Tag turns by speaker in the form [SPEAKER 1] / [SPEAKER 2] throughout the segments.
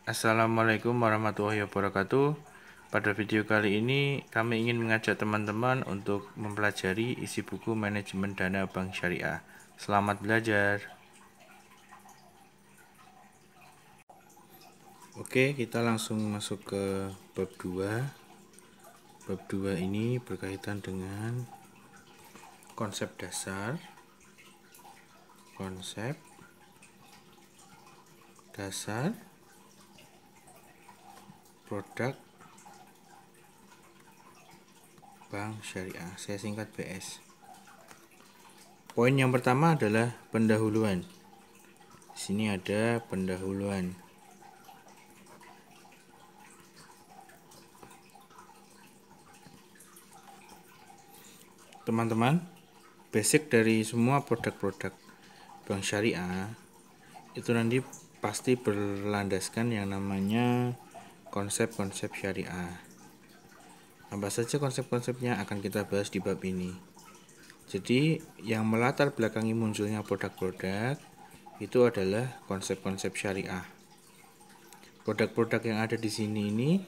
[SPEAKER 1] Assalamualaikum warahmatullahi wabarakatuh. Pada video kali ini kami ingin mengajak teman-teman untuk mempelajari isi buku Manajemen Dana Bank Syariah. Selamat belajar. Oke, kita langsung masuk ke bab 2. Bab 2 ini berkaitan dengan konsep dasar. Konsep dasar produk bank syariah. Saya singkat BS. Poin yang pertama adalah pendahuluan. Di sini ada pendahuluan. Teman-teman, basic dari semua produk-produk bank syariah itu nanti pasti berlandaskan yang namanya konsep-konsep syariah. Apa saja konsep-konsepnya akan kita bahas di bab ini. Jadi yang melatar belakangi munculnya produk-produk itu adalah konsep-konsep syariah. Produk-produk yang ada di sini ini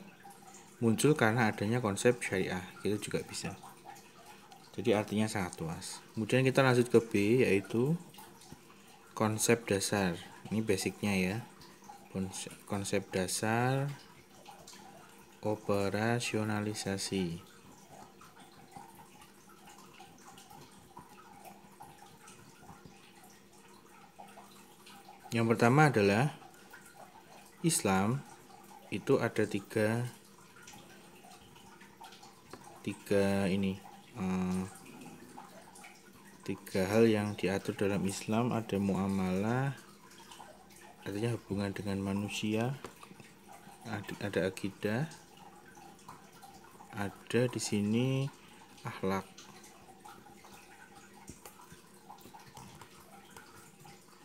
[SPEAKER 1] muncul karena adanya konsep syariah, itu juga bisa. Jadi artinya sangat luas. Kemudian kita lanjut ke B, yaitu konsep dasar. Ini basicnya ya. Konsep dasar operasionalisasi. Yang pertama adalah Islam itu ada tiga hal yang diatur dalam Islam. Ada muamalah, artinya hubungan dengan manusia, ada akidah, ada di sini akhlak.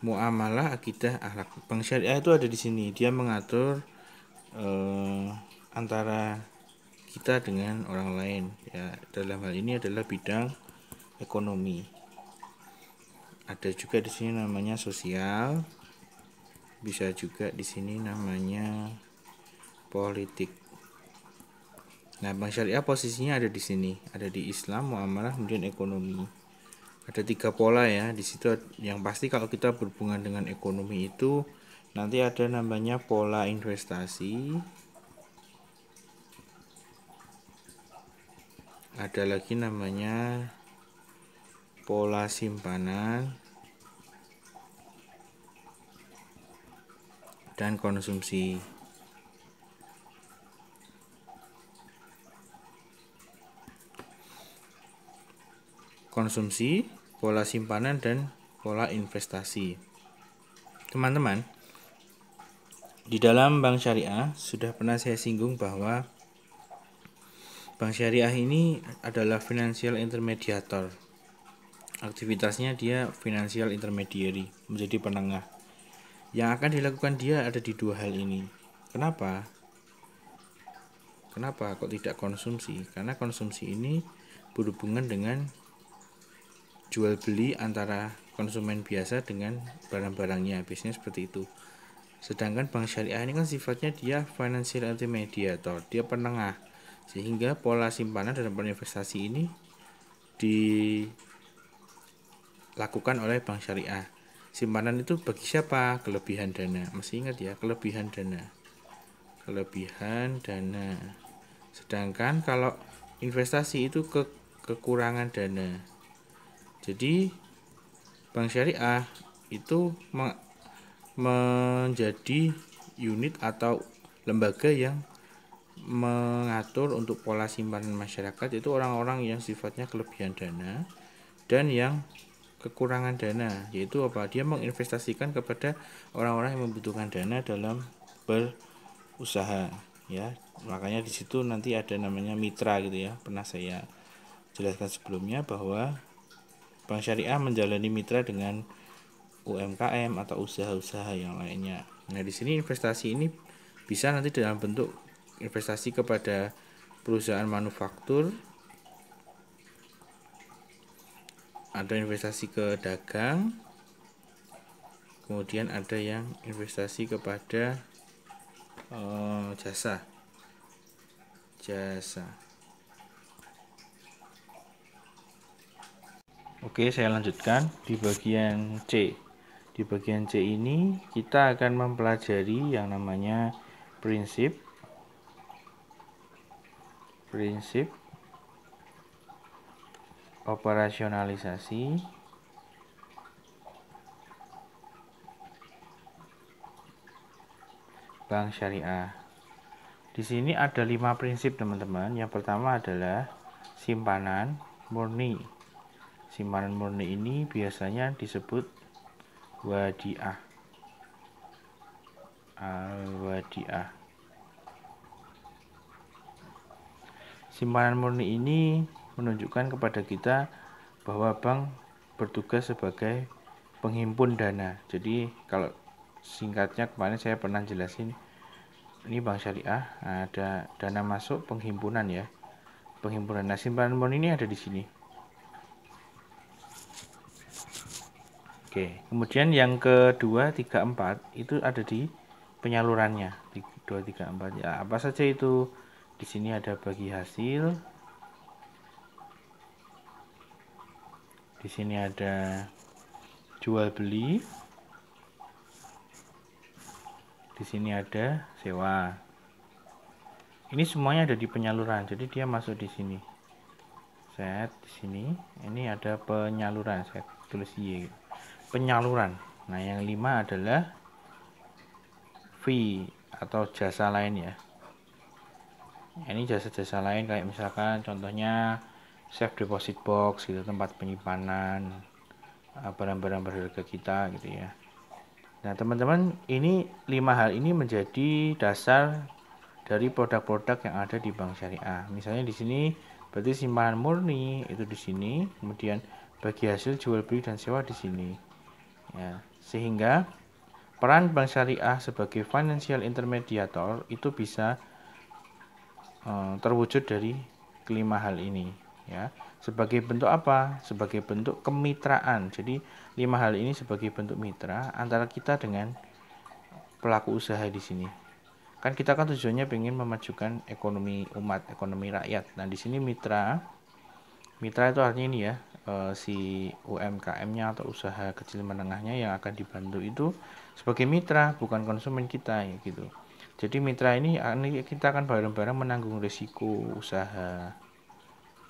[SPEAKER 1] Muamalah, akidah, akhlak. Bank syariah itu ada di sini. Dia mengatur antara kita dengan orang lain. Ya, dalam hal ini adalah bidang ekonomi. Ada juga di sini namanya sosial. Bisa juga di sini namanya politik. Nah, bank syariah posisinya ada di sini, ada di Islam, muamalah, kemudian ekonomi. Ada tiga pola ya di situ. Yang pasti kalau kita berhubungan dengan ekonomi itu nanti ada namanya pola investasi, ada lagi namanya pola simpanan, dan konsumsi. Konsumsi, pola simpanan, dan pola investasi. Teman-teman, di dalam bank syariah sudah pernah saya singgung bahwa bank syariah ini adalah financial intermediator. Aktivitasnya dia financial intermediary, menjadi penengah. Yang akan dilakukan dia ada di dua hal ini. Kenapa? Kenapa kok tidak konsumsi? Karena konsumsi ini berhubungan dengan jual beli antara konsumen biasa dengan barang-barangnya, biasanya seperti itu. Sedangkan bank syariah ini kan sifatnya dia financial intermediator, dia penengah, sehingga pola simpanan dan pola investasi ini dilakukan oleh bank syariah. Simpanan itu bagi siapa? Kelebihan dana. Masih ingat ya, kelebihan dana. Sedangkan kalau investasi itu kekurangan dana. Jadi bank syariah itu menjadi unit atau lembaga yang mengatur untuk pola simpanan masyarakat itu orang-orang yang sifatnya kelebihan dana dan yang kekurangan dana, yaitu apa? Dia menginvestasikan kepada orang-orang yang membutuhkan dana dalam berusaha ya. Makanya di situ nanti ada namanya mitra gitu ya. Pernah saya jelaskan sebelumnya bahwa bank syariah menjalani mitra dengan UMKM atau usaha-usaha yang lainnya. Nah, di sini investasi ini bisa nanti dalam bentuk investasi kepada perusahaan manufaktur, ada investasi ke dagang, kemudian ada yang investasi kepada jasa. Oke, saya lanjutkan di bagian C. Di bagian C ini kita akan mempelajari yang namanya prinsip operasionalisasi bank syariah. Di sini ada 5 prinsip, teman-teman. Yang pertama adalah simpanan murni. Simpanan murni ini biasanya disebut wadiah. Al-wadiah. Simpanan murni ini menunjukkan kepada kita bahwa bank bertugas sebagai penghimpun dana. Jadi kalau singkatnya kemarin saya pernah jelasin, ini bank syariah ada dana masuk penghimpunan ya. Penghimpunan. Nah, simpanan murni ini ada di sini. Oke, kemudian yang kedua, 3, 4 itu ada di penyalurannya. 2, 3, 4 ya. Apa saja itu? Di sini ada bagi hasil. Di sini ada jual beli. Di sini ada sewa. Ini semuanya ada di penyaluran. Jadi dia masuk di sini. Set di sini. Ini ada penyaluran. Saya tulis Y. Penyaluran. Nah, yang 5 adalah fee atau jasa lain ya. Ini jasa-jasa lain kayak misalkan contohnya safe deposit box gitu, tempat penyimpanan barang-barang berharga kita gitu ya. Nah, teman-teman, ini 5 hal ini menjadi dasar dari produk-produk yang ada di bank syariah. Misalnya di sini berarti simpanan murni itu di sini, kemudian bagi hasil jual beli dan sewa di sini. Ya, sehingga peran bank syariah sebagai financial intermediator itu bisa terwujud dari kelima hal ini ya. Sebagai bentuk apa? Sebagai bentuk kemitraan. Jadi 5 hal ini sebagai bentuk mitra antara kita dengan pelaku usaha di sini. Kan kita kan tujuannya pengen memajukan ekonomi umat, ekonomi rakyat. Nah, di sini mitra itu artinya ini ya, si UMKM-nya atau usaha kecil menengahnya yang akan dibantu itu sebagai mitra, bukan konsumen kita ya gitu. Jadi mitra ini kita akan bareng-bareng menanggung risiko usaha.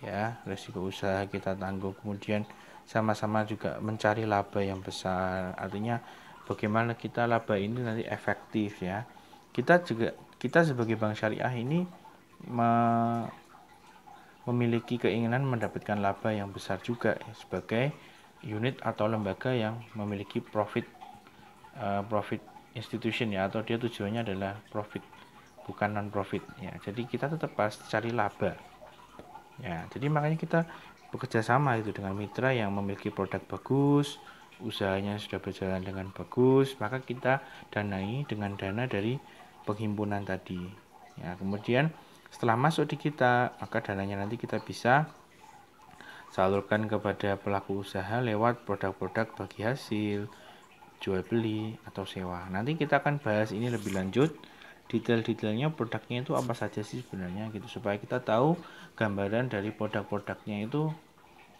[SPEAKER 1] Ya, risiko usaha kita tanggung, kemudian sama-sama juga mencari laba yang besar. Artinya bagaimana kita laba ini nanti efektif ya. Kita sebagai bank syariah ini memiliki keinginan mendapatkan laba yang besar juga ya, sebagai unit atau lembaga yang memiliki profit institution ya, atau dia tujuannya adalah profit bukan non profit ya. Jadi kita tetap pas cari laba ya. Jadi makanya kita bekerja sama itu dengan mitra yang memiliki produk bagus, usahanya sudah berjalan dengan bagus, maka kita danai dengan dana dari penghimpunan tadi ya. Kemudian setelah masuk di kita, maka dananya nanti kita bisa salurkan kepada pelaku usaha lewat produk-produk bagi hasil, jual beli, atau sewa. Nanti kita akan bahas ini lebih lanjut, detail-detailnya produknya itu apa saja sih sebenarnya gitu, supaya kita tahu gambaran dari produk-produknya itu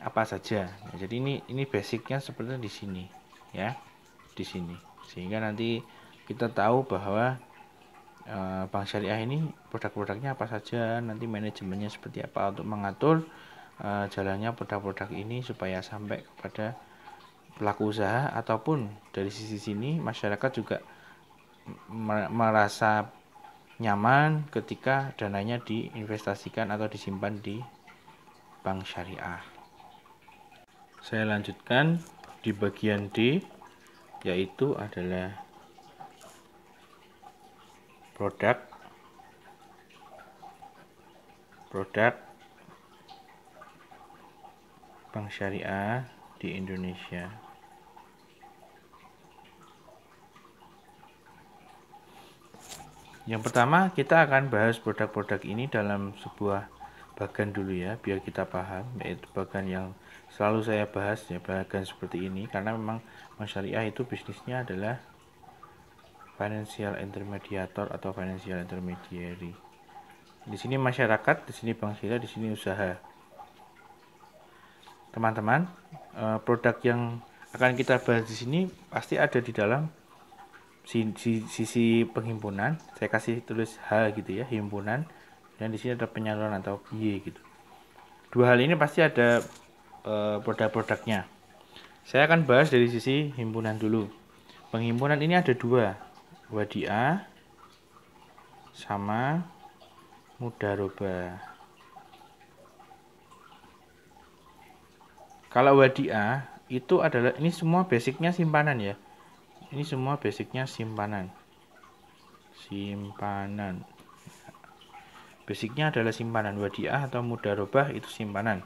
[SPEAKER 1] apa saja. Ya, jadi ini basicnya seperti di sini ya, di sini. Sehingga nanti kita tahu bahwa bank syariah ini produk-produknya apa saja, nanti manajemennya seperti apa untuk mengatur jalannya produk-produk ini supaya sampai kepada pelaku usaha, ataupun dari sisi sini masyarakat juga merasa nyaman ketika dananya diinvestasikan atau disimpan di bank syariah. Saya lanjutkan di bagian D, yaitu adalah produk bank syariah di Indonesia. Yang pertama, kita akan bahas produk-produk ini dalam sebuah bagan dulu ya, biar kita paham, yaitu bagan yang selalu saya bahas ya, bagan seperti ini, karena memang bank syariah itu bisnisnya adalah financial intermediator atau financial intermediary. Di sini masyarakat, di sini bank syariah, di sini usaha. Teman-teman, produk yang akan kita bahas di sini pasti ada di dalam sisi penghimpunan. Saya kasih tulis H gitu ya, himpunan, dan di sini ada penyaluran atau Y gitu. Dua hal ini pasti ada produk-produknya. Saya akan bahas dari sisi himpunan dulu. Penghimpunan ini ada dua, wadiah sama mudharabah. Kalau wadiah itu adalah, ini semua basicnya simpanan ya. Ini semua basicnya simpanan. Simpanan. Basicnya adalah simpanan. Wadiah atau mudharabah itu simpanan.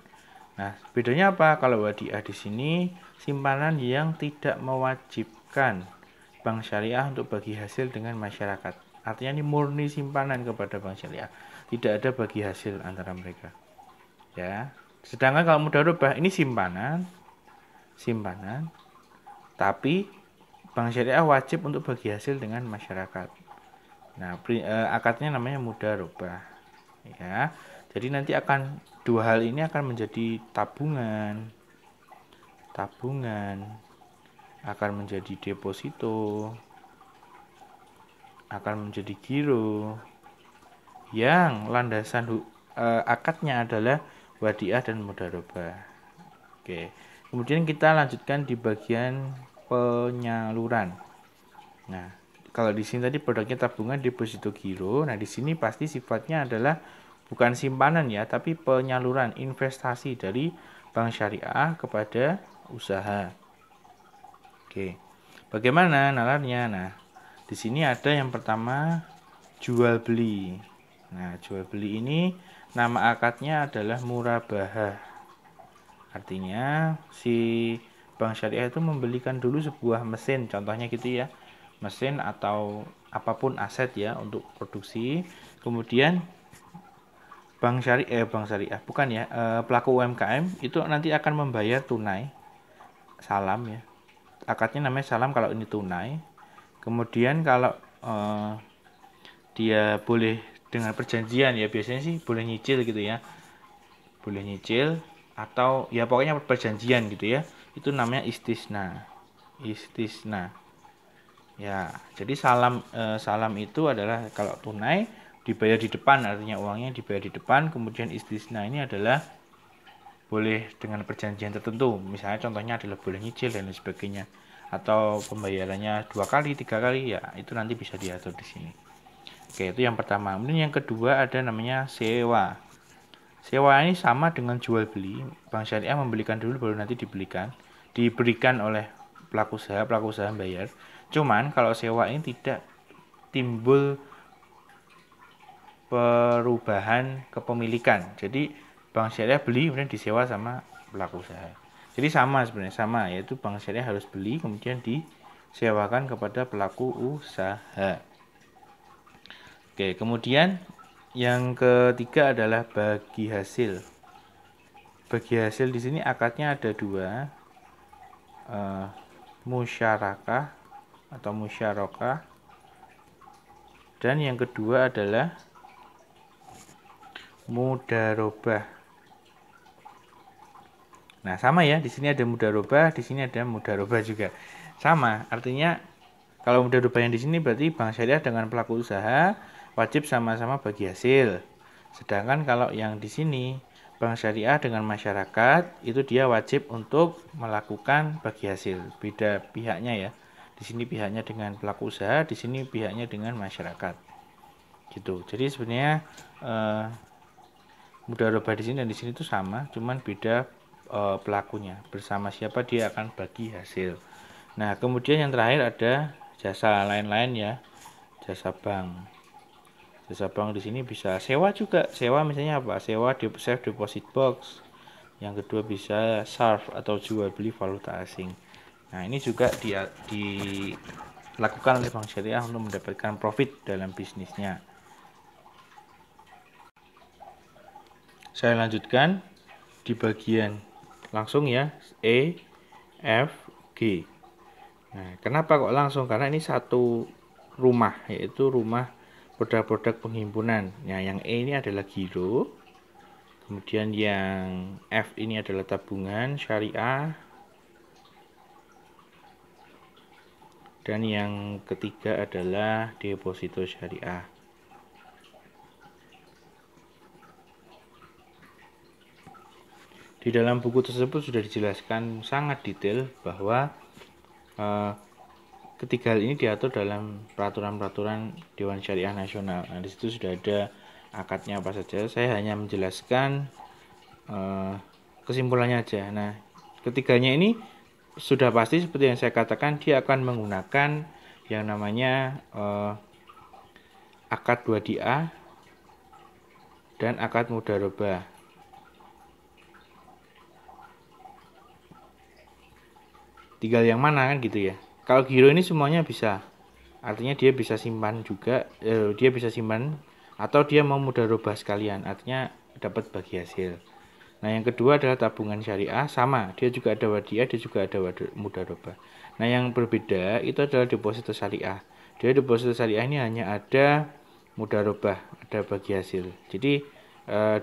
[SPEAKER 1] Nah, bedanya apa? Kalau wadiah di sini simpanan yang tidak mewajibkan bank syariah untuk bagi hasil dengan masyarakat. Artinya ini murni simpanan kepada bank syariah. Tidak ada bagi hasil antara mereka. Ya. Sedangkan kalau mudharabah ini simpanan, tapi bank syariah wajib untuk bagi hasil dengan masyarakat. Nah, akadnya namanya mudharabah. Ya. Jadi nanti akan dua hal ini akan menjadi tabungan, akan menjadi deposito, akan menjadi giro, yang landasan akadnya adalah wadiah dan mudharabah. Oke. Kemudian kita lanjutkan di bagian penyaluran. Nah, kalau di sini tadi produknya tabungan, deposito, giro. Nah, di sini pasti sifatnya adalah bukan simpanan ya, tapi penyaluran investasi dari bank syariah kepada usaha. Oke. Bagaimana nalarnya? Nah, di sini ada yang pertama jual beli. Nah, jual beli ini nama akadnya adalah murabahah. Artinya si bank syariah itu membelikan dulu sebuah mesin, contohnya gitu ya. Mesin atau apapun aset ya untuk produksi. Kemudian bank syariah bukan ya, pelaku UMKM itu nanti akan membayar tunai salam ya, akadnya namanya salam kalau ini tunai. Kemudian kalau dia boleh dengan perjanjian ya, biasanya sih boleh nyicil gitu ya, boleh nyicil atau ya pokoknya perjanjian gitu ya, itu namanya istisna ya. Jadi salam itu adalah kalau tunai dibayar di depan, artinya uangnya dibayar di depan. Kemudian istisna ini adalah boleh dengan perjanjian tertentu, misalnya contohnya adalah boleh nyicil dan lain sebagainya, atau pembayarannya 2 kali 3 kali ya, itu nanti bisa diatur di sini. Oke, itu yang pertama. Kemudian yang kedua ada namanya sewa. Sewa ini sama dengan jual beli, bank syariah membelikan dulu baru nanti diberikan oleh pelaku usaha bayar. Cuman kalau sewa ini tidak timbul perubahan kepemilikan. Jadi bank syariah beli kemudian disewa sama pelaku usaha. Jadi sebenarnya sama, yaitu bank syariah harus beli kemudian disewakan kepada pelaku usaha. Oke, kemudian yang ketiga adalah bagi hasil. Bagi hasil di sini akadnya ada dua, musyarakah atau musyarakah, dan yang kedua adalah mudharabah. Nah, sama ya, di sini ada mudharabah, di sini ada mudharabah juga. Sama, artinya kalau mudharabah yang di sini berarti bank syariah dengan pelaku usaha wajib sama-sama bagi hasil. Sedangkan kalau yang di sini bank syariah dengan masyarakat itu dia wajib untuk melakukan bagi hasil. Beda pihaknya ya. Di sini pihaknya dengan pelaku usaha, di sini pihaknya dengan masyarakat. Gitu. Jadi sebenarnya mudharabah di sini dan di sini itu sama, cuman beda pelakunya. Bersama siapa dia akan bagi hasil. Nah, kemudian yang terakhir ada jasa lain-lain ya. Jasa bank. Jasa bank di sini bisa sewa juga. Sewa misalnya apa? Sewa safe deposit box. Yang kedua bisa SARF atau jual beli valuta asing. Nah, ini juga dilakukan oleh bank syariah untuk mendapatkan profit dalam bisnisnya. Saya lanjutkan di bagian langsung ya, E, F, G. Nah, kenapa kok langsung? Karena ini satu rumah, yaitu rumah produk-produk penghimpunan. Nah, yang E ini adalah giro. Kemudian yang F ini adalah tabungan syariah. Dan yang ketiga adalah deposito syariah. Di dalam buku tersebut sudah dijelaskan sangat detail bahwa ketiga hal ini diatur dalam peraturan-peraturan Dewan Syariah Nasional. Nah, di situ sudah ada akadnya apa saja. Saya hanya menjelaskan kesimpulannya aja. Nah, ketiganya ini sudah pasti seperti yang saya katakan, dia akan menggunakan yang namanya akad wadiah dan akad mudharabah. Tinggal yang mana kan gitu ya. Kalau giro ini semuanya bisa. Artinya dia bisa simpan juga, dia bisa simpan atau dia mau mudharabah sekalian. Artinya dapat bagi hasil. Nah, yang kedua adalah tabungan syariah, sama, dia juga ada wadiah, dia juga ada mudharabah. Nah, yang berbeda itu adalah deposito syariah. Dia deposito syariah ini hanya ada mudharabah, ada bagi hasil. Jadi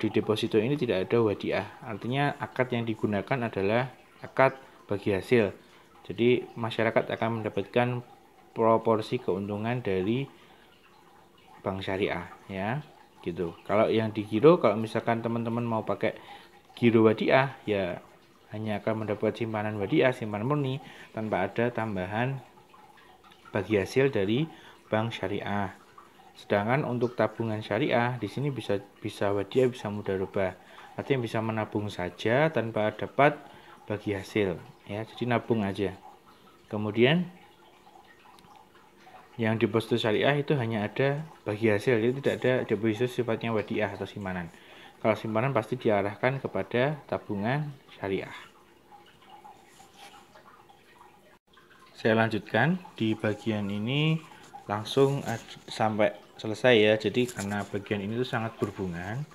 [SPEAKER 1] di deposito ini tidak ada wadiah. Artinya akad yang digunakan adalah akad bagi hasil. Jadi masyarakat akan mendapatkan proporsi keuntungan dari bank syariah, ya, gitu. Kalau yang di giro, kalau misalkan teman-teman mau pakai giro wadiah, ya hanya akan mendapat simpanan wadiah, simpanan murni, tanpa ada tambahan bagi hasil dari bank syariah. Sedangkan untuk tabungan syariah di sini bisa wadiah, bisa mudharabah. Artinya bisa menabung saja tanpa dapat bagi hasil, ya. Jadi nabung aja. Kemudian yang deposito syariah itu hanya ada bagi hasil, jadi tidak ada deposito sifatnya wadiah atau simpanan. Kalau simpanan pasti diarahkan kepada tabungan syariah. Saya lanjutkan di bagian ini langsung sampai selesai ya. Jadi karena bagian ini tuh sangat berhubungan,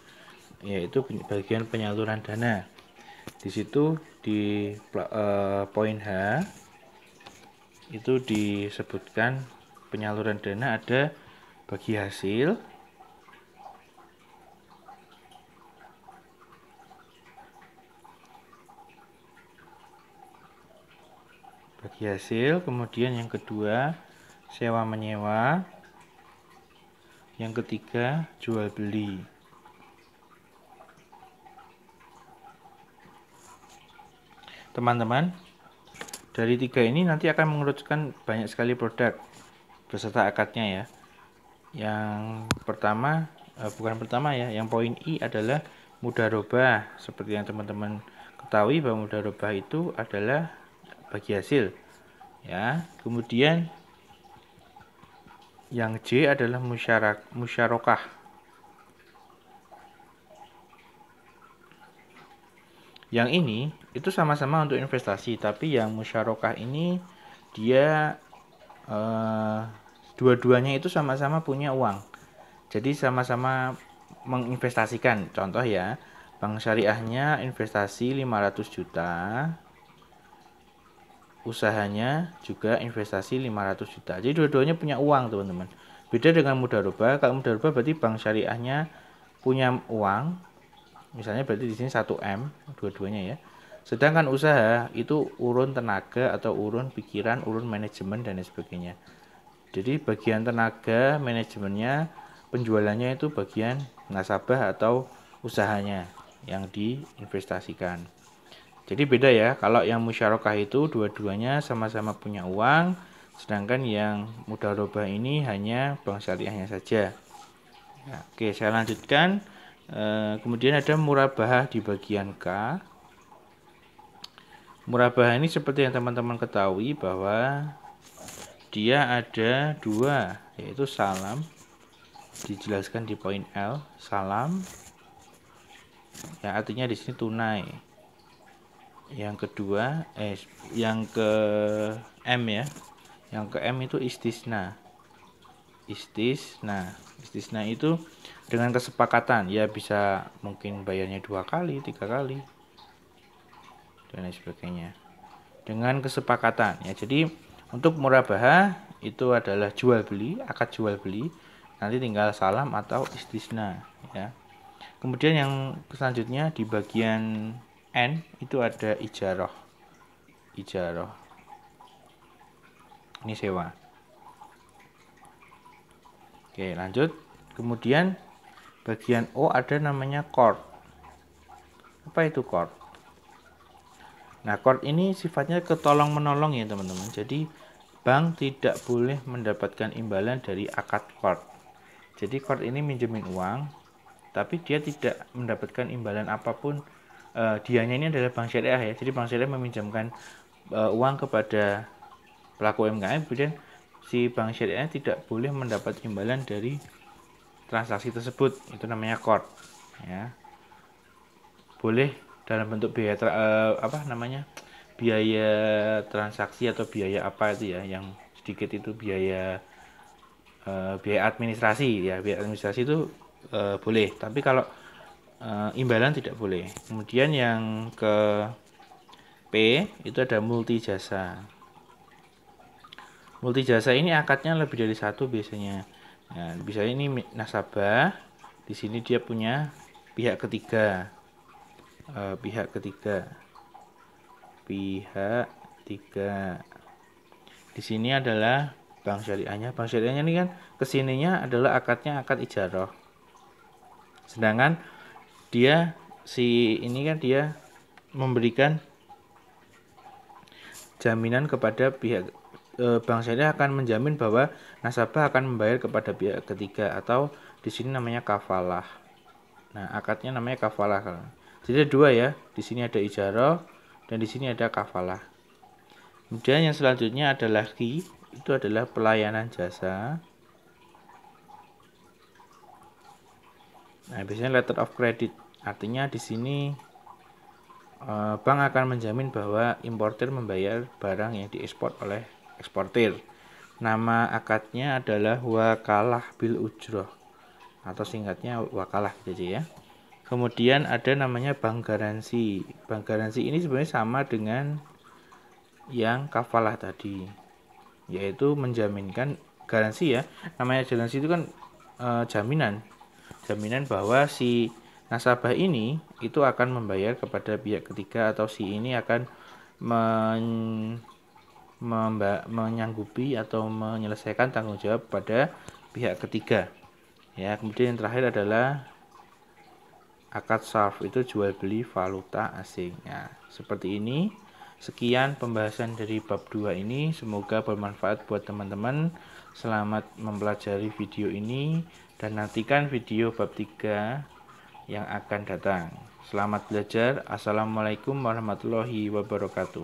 [SPEAKER 1] yaitu bagian penyaluran dana. Di situ di poin H itu disebutkan penyaluran dana ada bagi hasil, kemudian yang kedua sewa menyewa, yang ketiga jual beli. Teman-teman, dari tiga ini nanti akan mengerucutkan banyak sekali produk beserta akadnya ya. Yang pertama, bukan pertama ya, yang poin I adalah mudharabah. Seperti yang teman-teman ketahui bahwa mudharabah itu adalah bagi hasil, ya. Kemudian yang J adalah musyarakah. Yang ini itu sama-sama untuk investasi, tapi yang musyarakah ini dia dua-duanya itu sama-sama punya uang. Jadi sama-sama menginvestasikan. Contoh ya, bank syariahnya investasi 500 juta, usahanya juga investasi 500 juta. Jadi dua-duanya punya uang, teman-teman. Beda dengan mudharabah. Kalau mudharabah berarti bank syariahnya punya uang, misalnya berarti di sini 1M dua-duanya ya. Sedangkan usaha itu urun tenaga atau urun pikiran, urun manajemen dan lain sebagainya. Jadi bagian tenaga, manajemennya, penjualannya itu bagian nasabah atau usahanya yang diinvestasikan. Jadi beda ya, kalau yang musyarakah itu dua-duanya sama-sama punya uang, sedangkan yang mudharabah ini hanya bank syariahnya saja. Ya, oke, saya lanjutkan. Kemudian ada murabahah di bagian K. Murabahah ini seperti yang teman-teman ketahui bahwa dia ada dua, yaitu salam, dijelaskan di poin L, salam, yang artinya di sini tunai. Yang kedua, yang ke M ya, yang ke M itu istisna. Istisna itu dengan kesepakatan, ya bisa mungkin bayarnya 2 kali, 3 kali, dan lain sebagainya. Dengan kesepakatan ya. Jadi untuk murabahah itu adalah jual beli, akad jual beli. Nanti tinggal salam atau istisna ya. Kemudian yang selanjutnya di bagian N itu ada ijarah. Ijarah. Ini sewa. Oke, lanjut. Kemudian bagian O ada namanya qard. Apa itu qard? Nah, qard ini sifatnya ketolong menolong ya teman-teman. Jadi bank tidak boleh mendapatkan imbalan dari akad qard. Jadi qard ini minjemin uang, tapi dia tidak mendapatkan imbalan apapun. Dianya ini adalah bank syariah ya. Jadi bank syariah meminjamkan uang kepada pelaku UMKM, kemudian si bank syariah tidak boleh mendapat imbalan dari transaksi tersebut. Itu namanya qard ya. Boleh dalam bentuk biaya biaya transaksi atau biaya apa itu ya, yang sedikit itu biaya administrasi ya. Biaya administrasi itu boleh, tapi kalau imbalan tidak boleh. Kemudian yang ke P itu ada multi jasa. Multi jasa ini akadnya lebih dari satu biasanya. Nah, biasanya ini nasabah, di sini dia punya pihak ketiga. Pihak ketiga. Di sini adalah bank syariahnya. Bank syariahnya ini kan kesininya adalah akadnya akad ijarah. Sedangkan dia memberikan jaminan kepada pihak bank syariah akan menjamin bahwa nasabah akan membayar kepada pihak ketiga, atau di sini namanya kafalah. Nah, akadnya namanya kafalah. Jadi ada dua ya. Di sini ada ijarah dan di sini ada kafalah. Kemudian yang selanjutnya adalah RI, itu adalah pelayanan jasa. Nah, biasanya letter of credit. Artinya di sini bank akan menjamin bahwa importir membayar barang yang diekspor oleh eksportir. Nama akadnya adalah wakalah bil ujroh, atau singkatnya wakalah gitu ya. Kemudian ada namanya bank garansi. Bank garansi ini sebenarnya sama dengan yang kafalah tadi, yaitu menjaminkan garansi ya. Namanya garansi itu kan jaminan bahwa si nasabah ini itu akan membayar kepada pihak ketiga, atau si ini akan menyanggupi atau menyelesaikan tanggung jawab pada pihak ketiga ya. Kemudian yang terakhir adalah akad sarf, itu jual beli valuta asing. Nah, seperti ini. Sekian pembahasan dari bab 2 ini, semoga bermanfaat buat teman-teman. Selamat mempelajari video ini dan nantikan video bab 3 yang akan datang. Selamat belajar. Assalamualaikum warahmatullahi wabarakatuh.